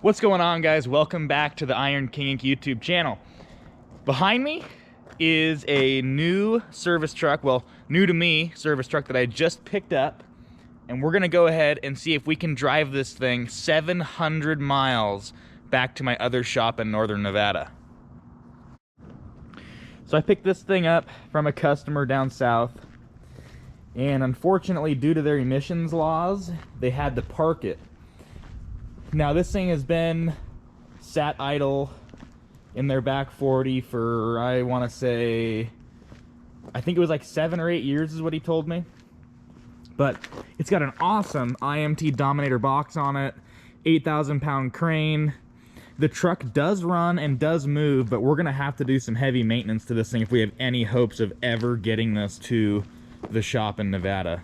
What's going on, guys? Welcome back to the Iron King Inc. YouTube channel. Behind me is a new service truck, well, new to me service truck that I just picked up, and we're gonna go ahead and see if we can drive this thing 700 miles back to my other shop in northern Nevada. So I picked this thing up from a customer down south, and unfortunately, due to their emissions laws, they had to park it. Now this thing has been sat idle in their back 40 for, I want to say, I think it was like 7 or 8 years is what he told me. But it's got an awesome IMT Dominator box on it, 8,000 pound crane. The truck does run and does move, but we're gonna have to do some heavy maintenance to this thing if we have any hopes of ever getting this to the shop in Nevada.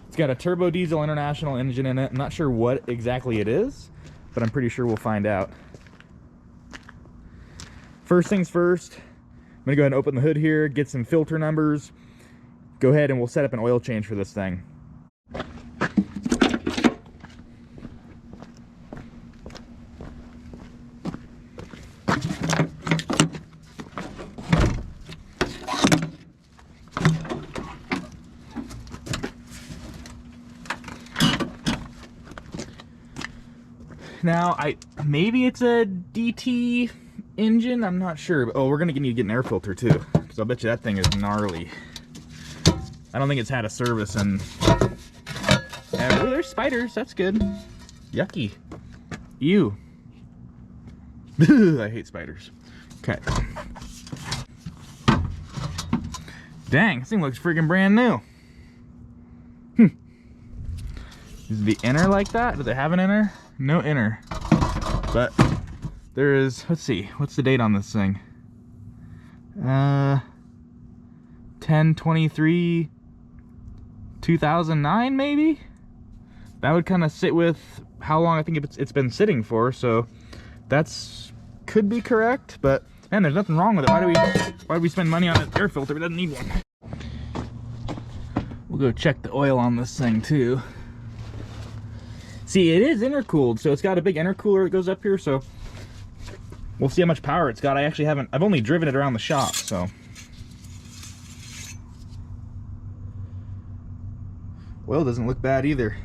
It's got a turbo diesel international engine in it. I'm not sure what exactly it is, but I'm pretty sure we'll find out. First things first, I'm gonna go ahead and open the hood here, get some filter numbers, go ahead and we'll set up an oil change for this thing. Now, maybe it's a DT engine, I'm not sure. Oh, we're gonna need to get an air filter too, because I'll bet you that thing is gnarly. I don't think it's had a service in... Oh, there's spiders, that's good. Yucky. Ew. I hate spiders. Okay. Dang, this thing looks freaking brand new. Is the inner like that? Does it have an inner? No inner. But there is, let's see, what's the date on this thing? 10/23/2009 maybe? That would kind of sit with how long I think it's been sitting for, so that's could be correct, but man, there's nothing wrong with it. Why do we spend money on an air filter? It doesn't need one. We'll go check the oil on this thing too. See, it is intercooled, so it's got a big intercooler that goes up here, so we'll see how much power it's got. I've only driven it around the shop, so. Well, it doesn't look bad either.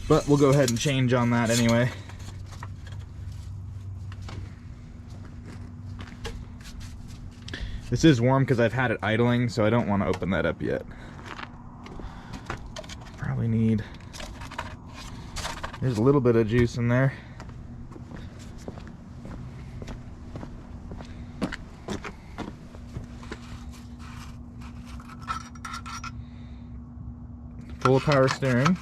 But we'll go ahead and change on that anyway. This is warm because I've had it idling, so I don't want to open that up yet. Probably need... There's a little bit of juice in there. Full power steering.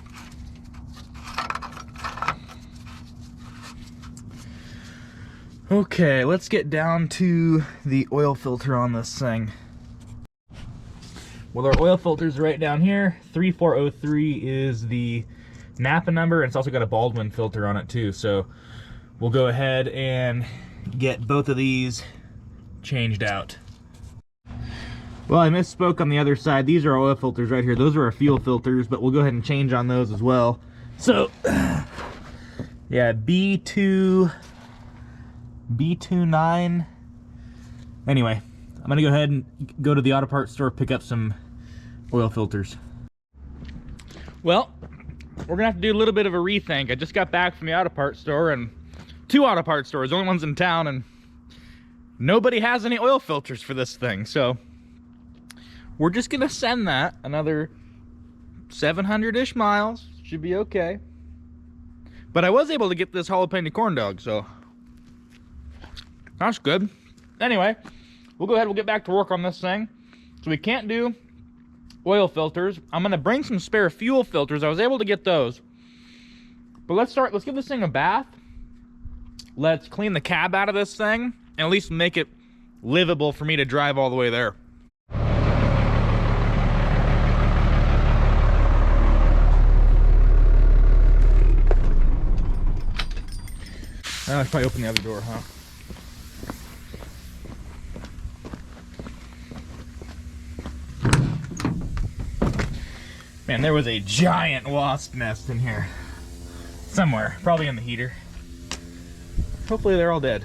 Okay, let's get down to the oil filter on this thing. Well, our oil filter's right down here. 3403 is the Napa number, and it's also got a Baldwin filter on it too, so we'll go ahead and get both of these changed out. Well, I misspoke on the other side. These are oil filters right here. Those are our fuel filters, but we'll go ahead and change on those as well. So yeah, B29. Anyway, I'm gonna go ahead and go to the auto parts store, pick up some oil filters. Well, we're gonna have to do a little bit of a rethink. I just got back from the auto parts store, and 2 auto parts stores, the only ones in town, and nobody has any oil filters for this thing. So we're just gonna send that another 700-ish miles. Should be okay. But I was able to get this jalapeno corn dog, so that's good. Anyway, we'll go ahead, we'll get back to work on this thing. So we can't do oil filters. I'm gonna bring some spare fuel filters. I was able to get those. But let's give this thing a bath. Let's clean the cab out of this thing and at least make it livable for me to drive all the way there. I should probably open the other door, huh? Man, And there was a giant wasp nest in here. Somewhere, probably in the heater. Hopefully they're all dead.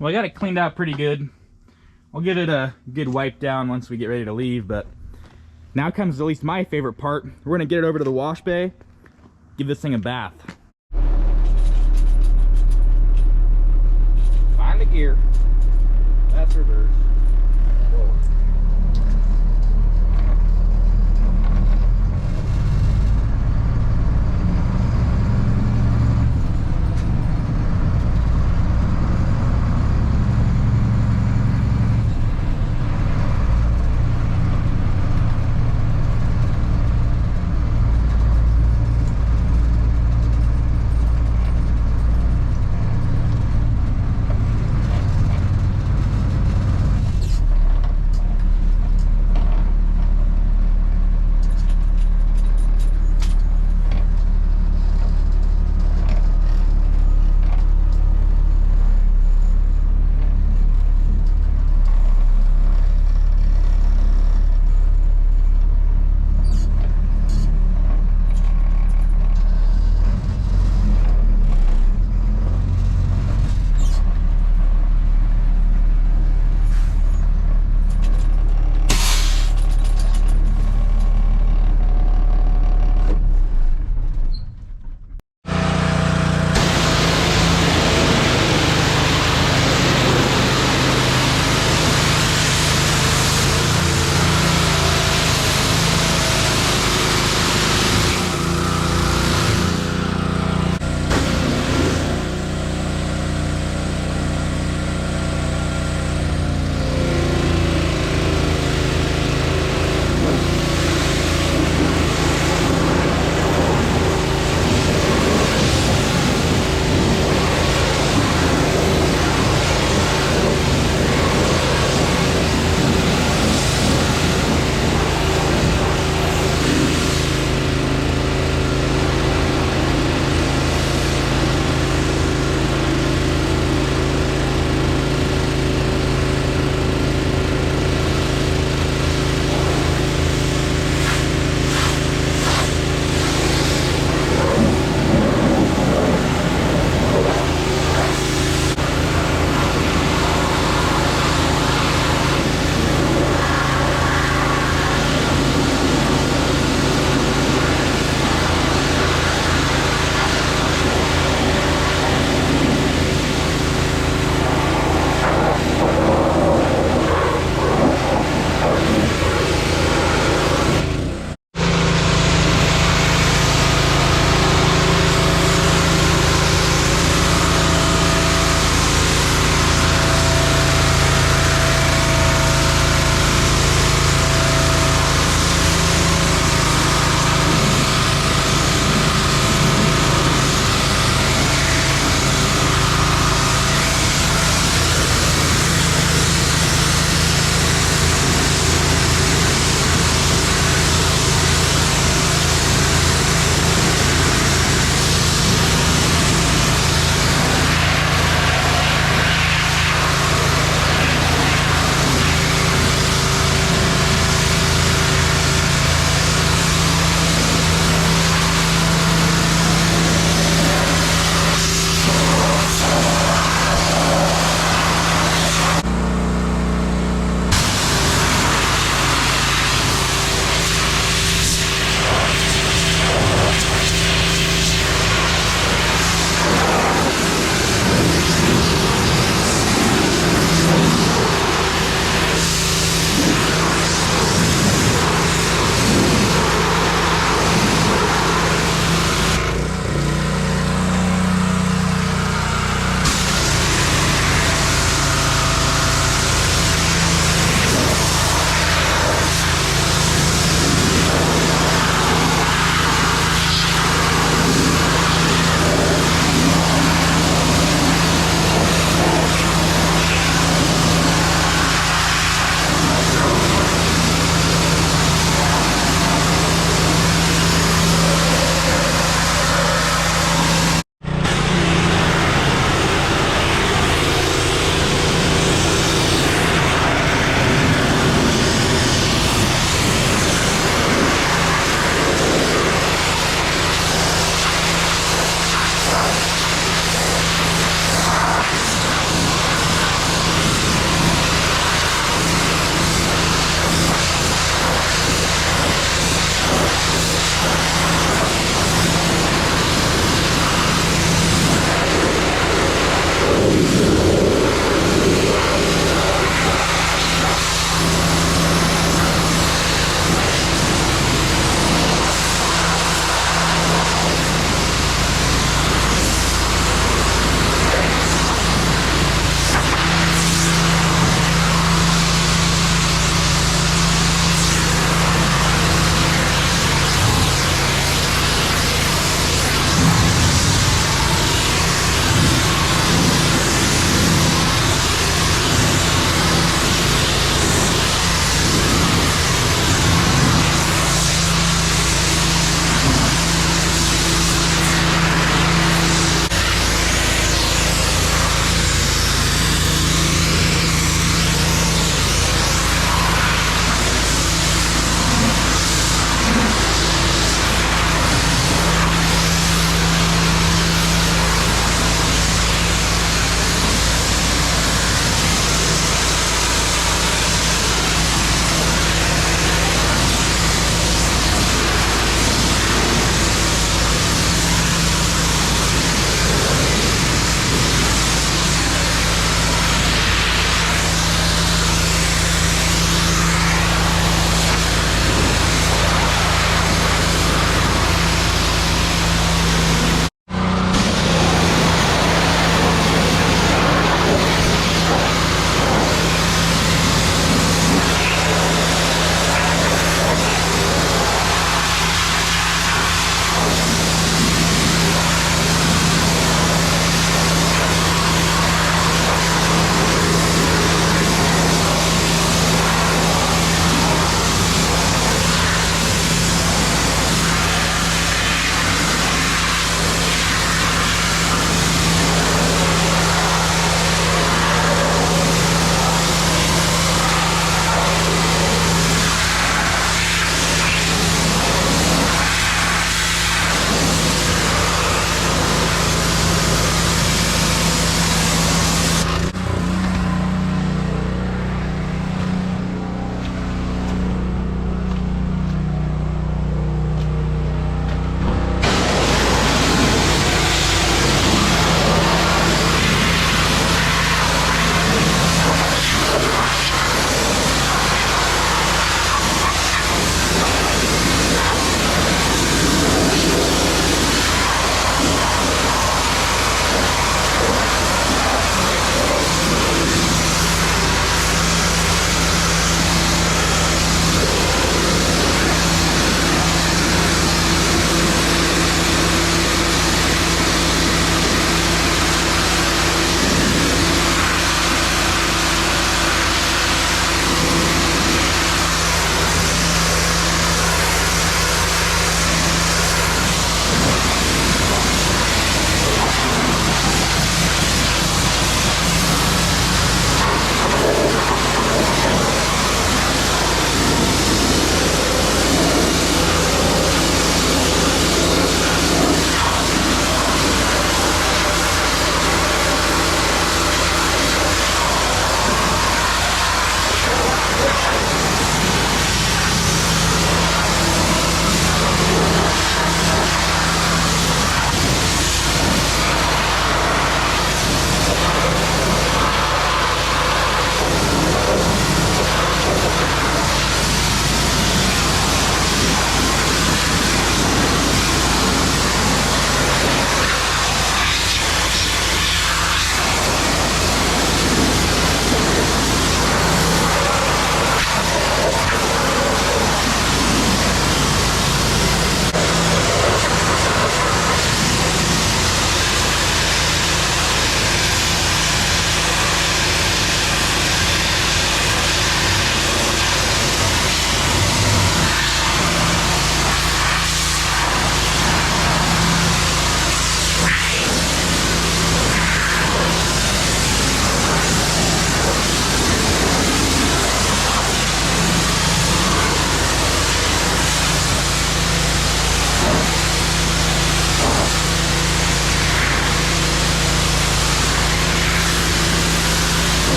Well, I got it cleaned out pretty good. I'll give it a good wipe down once we get ready to leave, but now comes at least my favorite part. We're gonna get it over to the wash bay, give this thing a bath. Find the gear. That's reverse. Whoa.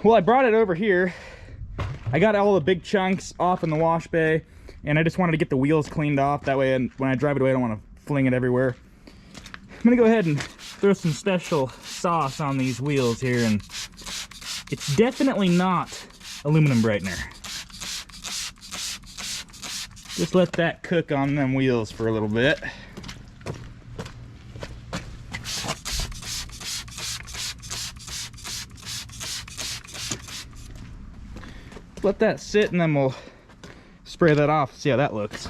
Well, I brought it over here. I got all the big chunks off in the wash bay, and I just wanted to get the wheels cleaned off. That way, when I drive it away, I don't want to fling it everywhere. I'm gonna go ahead and throw some special sauce on these wheels here, and it's definitely not aluminum brightener. Just let that cook on them wheels for a little bit. Let that sit, and then we'll spray that off, see how that looks.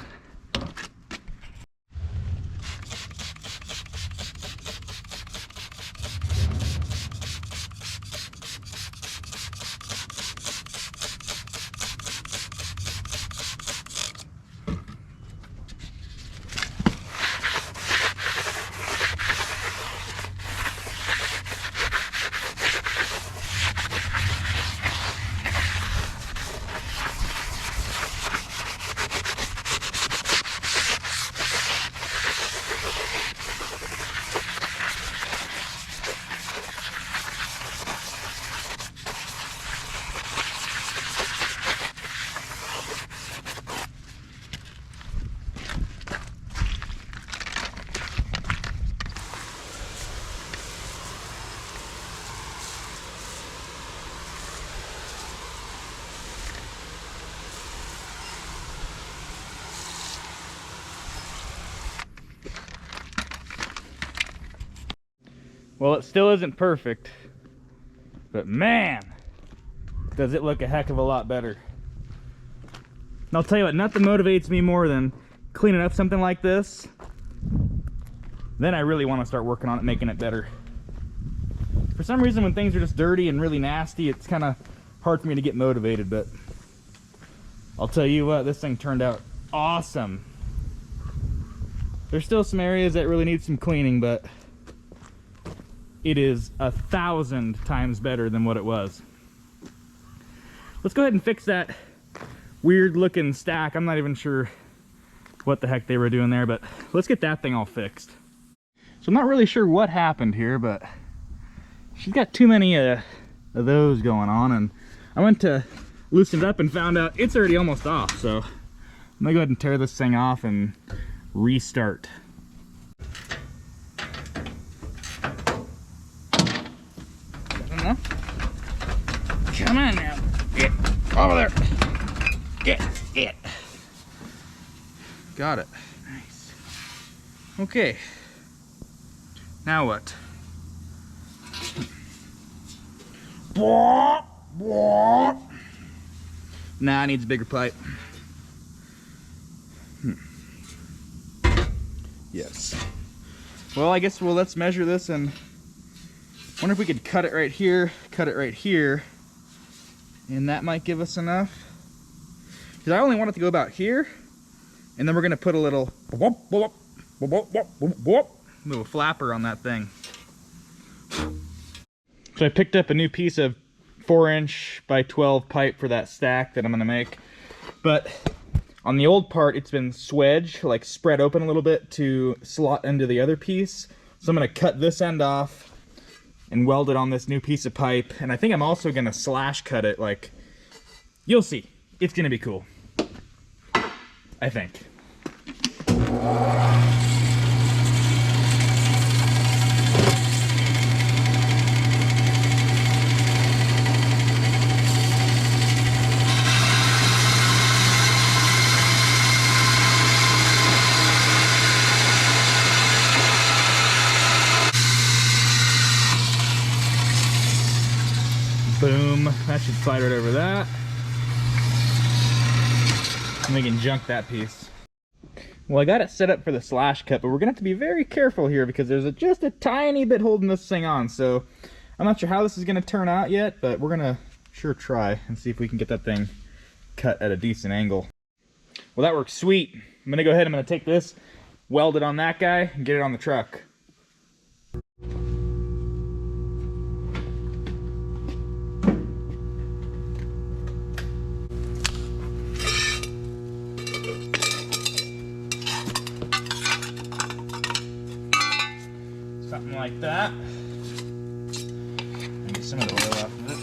Well, it still isn't perfect, but man, does it look a heck of a lot better. And I'll tell you what, nothing motivates me more than cleaning up something like this. Then I really want to start working on it, making it better. For some reason, when things are just dirty and really nasty, it's kind of hard for me to get motivated, but I'll tell you what, this thing turned out awesome. There's still some areas that really need some cleaning, but it is 1,000 times better than what it was. Let's go ahead and fix that weird looking stack. I'm not even sure what the heck they were doing there, but let's get that thing all fixed. So I'm not really sure what happened here, but she's got too many of those going on, and I went to loosen it up and found out it's already almost off. So I'm gonna go ahead and tear this thing off and restart. Come on now. Get over there. Get it. Got it. Nice. Okay. Now what? Nah, it needs a bigger pipe. Yes. Well, I guess let's measure this and wonder if we could cut it right here, and that might give us enough. Because I only want it to go about here, and then we're gonna put a little flapper on that thing. So I picked up a new piece of 4" by 12" pipe for that stack that I'm gonna make. But on the old part, it's been swedged, like spread open a little bit to slot into the other piece. So I'm gonna cut this end off and weld it on this new piece of pipe. And I think I'm also gonna slash cut it, like, you'll see. It's gonna be cool, I think. Boom, that should slide right over that. And we can junk that piece. Well, I got it set up for the slash cut, but we're gonna have to be very careful here because there's just a tiny bit holding this thing on. So I'm not sure how this is gonna turn out yet, but we're gonna sure try and see if we can get that thing cut at a decent angle. Well, that works sweet. I'm gonna go ahead, I'm gonna take this, weld it on that guy, and get it on the truck. Something like that. And get some of the oil off of it.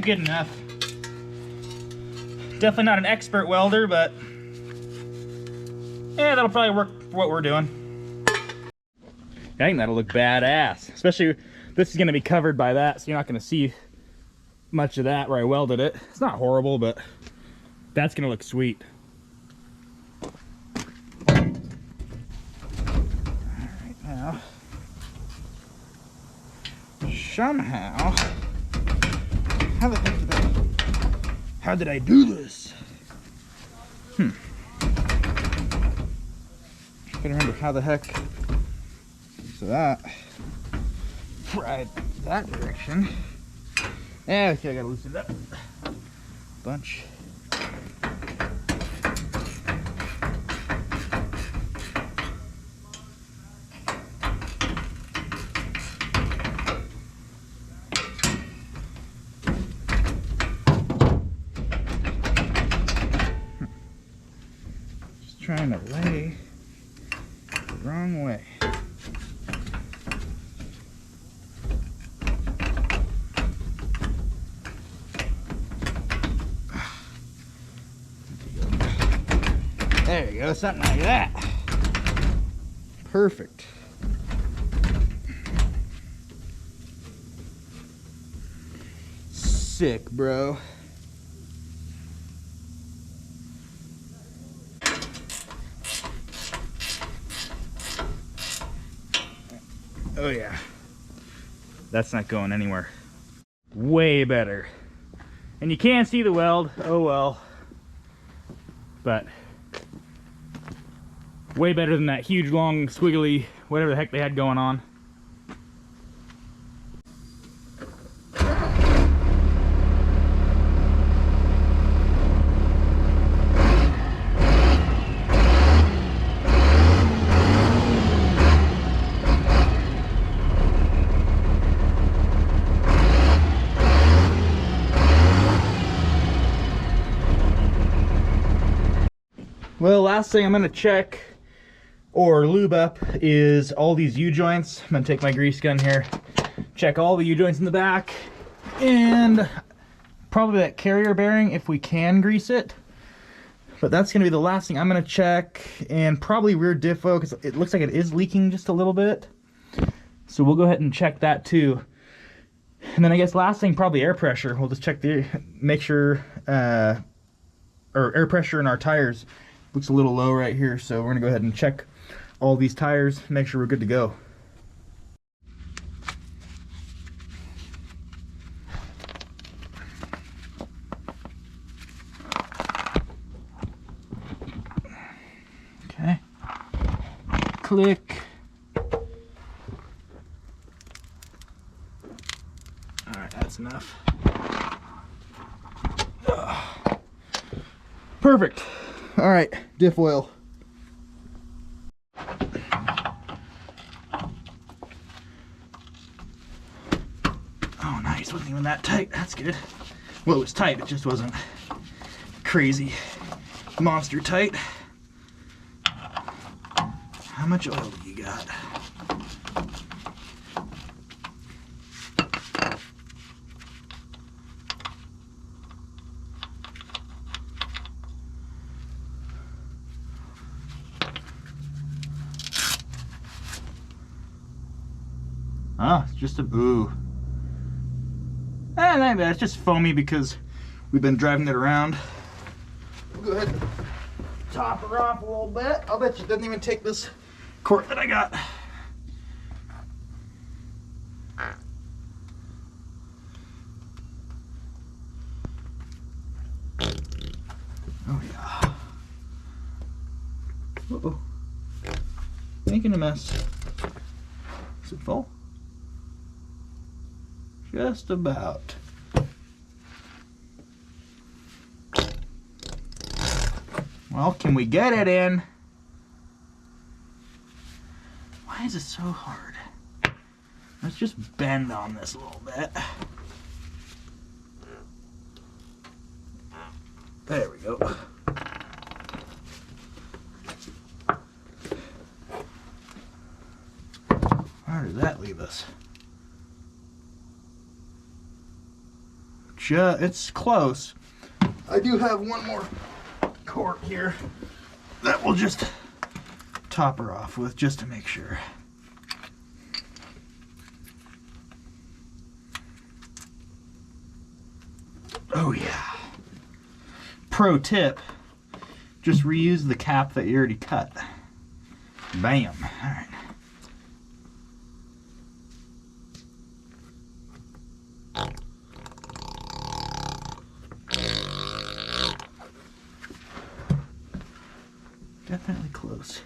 good enough. Definitely not an expert welder, but yeah, that'll probably work for what we're doing. I think that'll look badass. Especially, this is gonna be covered by that, so you're not gonna see much of that where I welded it. It's not horrible, but that's gonna look sweet. Alright, now, somehow, how did I do this? I can't remember how the heck. So that, right that direction. Yeah, okay, I gotta loosen it up. Bunch. Just trying to lay the wrong way. There you go, something like that. Perfect. Sick, bro. Oh yeah. That's not going anywhere. Way better. And you can't see the weld, oh well. But way better than that huge, long, squiggly, whatever the heck they had going on. Well, last thing I'm gonna check or lube up is all these U-joints. I'm gonna take my grease gun here, check all the U-joints in the back, and probably that carrier bearing if we can grease it. But that's gonna be the last thing I'm gonna check, and probably rear diffo because it looks like it is leaking just a little bit. So we'll go ahead and check that too. And then I guess last thing, probably air pressure. We'll just check the, make sure, or air pressure in our tires. Looks a little low right here, so we're gonna go ahead and check all these tires, make sure we're good to go. Okay. Click. All right, that's enough. Perfect. All right, diff oil. Oh, nice. Wasn't even that tight. That's good. Well, it was tight. It just wasn't crazy monster tight. How much oil do you got? Oh, it's just a boo. Not bad. It's just foamy because we've been driving it around. We'll go ahead and top her off a little bit. I'll bet you it doesn't even take this quart that I got. Oh yeah. Uh-oh. Making a mess. Is it full? Just about. Well, can we get it in? Why is it so hard? Let's just bend on this a little bit. There we go. Where does that leave us? it's close. I do have one more cork here that we'll just top her off with just to make sure. Oh yeah. Pro tip, just reuse the cap that you already cut. Bam. All right. Definitely close.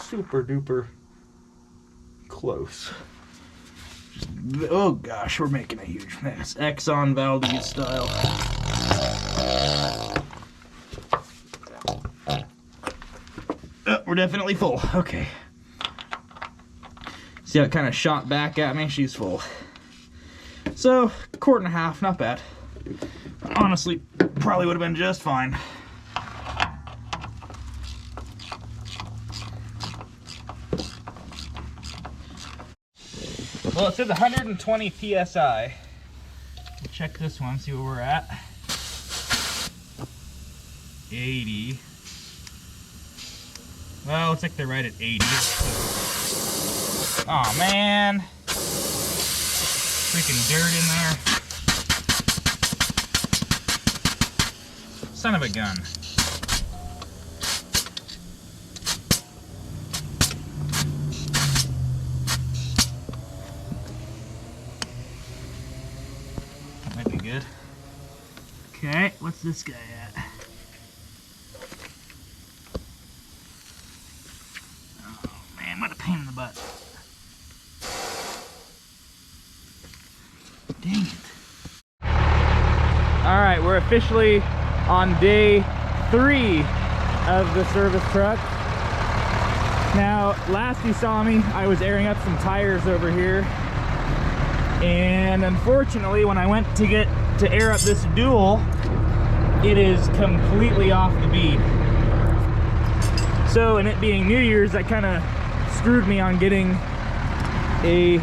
Super duper close. Oh gosh, we're making a huge mess. Exxon Valdez style. Oh, we're definitely full. Okay. See how it kind of shot back at me? She's full. So, quart and a half, not bad. Honestly, probably would have been just fine. Well, it says 120 PSI. We'll check this one, see where we're at. 80. Well, looks like they're right at 80. Aw, man. Freaking dirt in there. Son of a gun. That might be good. Okay, what's this guy at? Oh man, what a pain in the butt. Dang it. Alright, we're officially on day 3 of the service truck. Now, last you saw me, I was airing up some tires over here. And unfortunately, when I went to air up this dual, it is completely off the bead. So, and it being New Year's, that kind of screwed me on getting a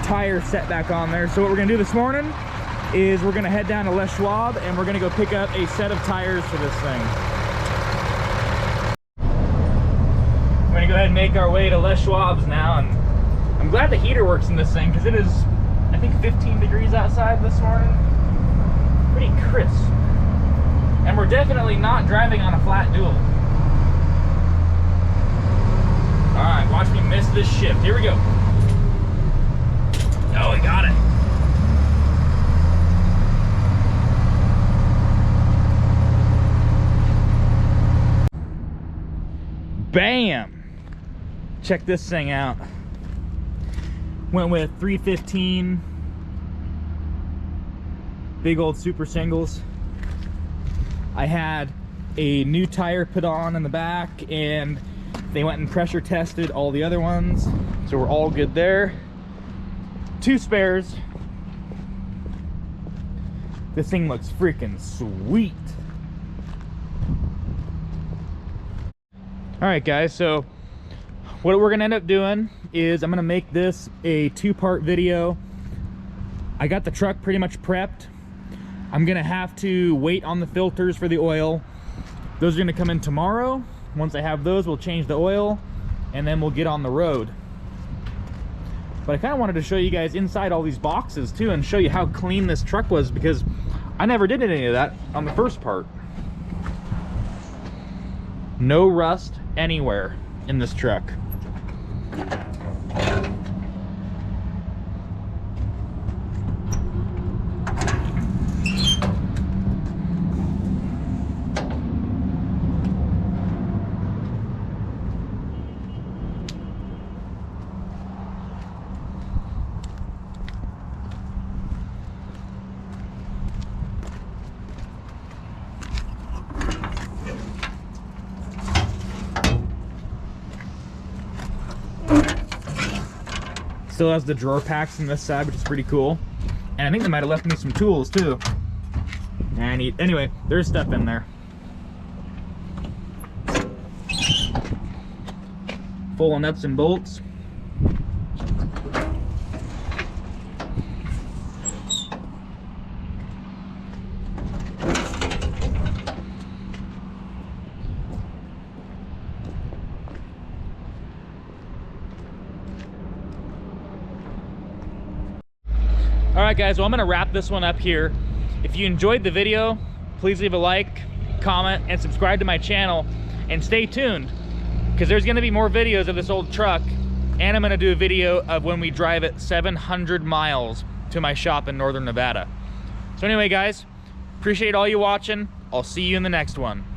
tire set back on there. So what we're gonna do this morning is we're gonna head down to Les Schwab and we're gonna go pick up a set of tires for this thing. We're gonna go ahead and make our way to Les Schwab's now, and I'm glad the heater works in this thing because it is, I think, 15 degrees outside this morning. Pretty crisp. And we're definitely not driving on a flat dual. Alright, watch me miss this shift. Here we go. Oh, we got it. Bam! Check this thing out. Went with 315 big old super singles. I had a new tire put on in the back, and they went and pressure tested all the other ones, so we're all good there. 2 spares. This thing looks freaking sweet. Alright guys, so what we're gonna end up doing is I'm gonna make this a 2-part video. I got the truck pretty much prepped. I'm gonna have to wait on the filters for the oil. Those are gonna come in tomorrow. Once I have those, we'll change the oil and then we'll get on the road. But I kind of wanted to show you guys inside all these boxes too, and show you how clean this truck was, because I never did any of that on the first part. No rust anywhere in this truck. Still has the drawer packs on this side, which is pretty cool. And I think they might have left me some tools too. Anyway, there's stuff in there. Full of nuts and bolts. right, guys, well, I'm gonna wrap this one up here. If you enjoyed the video, please leave a like, comment, and subscribe to my channel, and stay tuned, because there's gonna be more videos of this old truck, and I'm gonna do a video of when we drive it 700 miles to my shop in Northern Nevada. So anyway, guys, appreciate all you watching. I'll see you in the next one.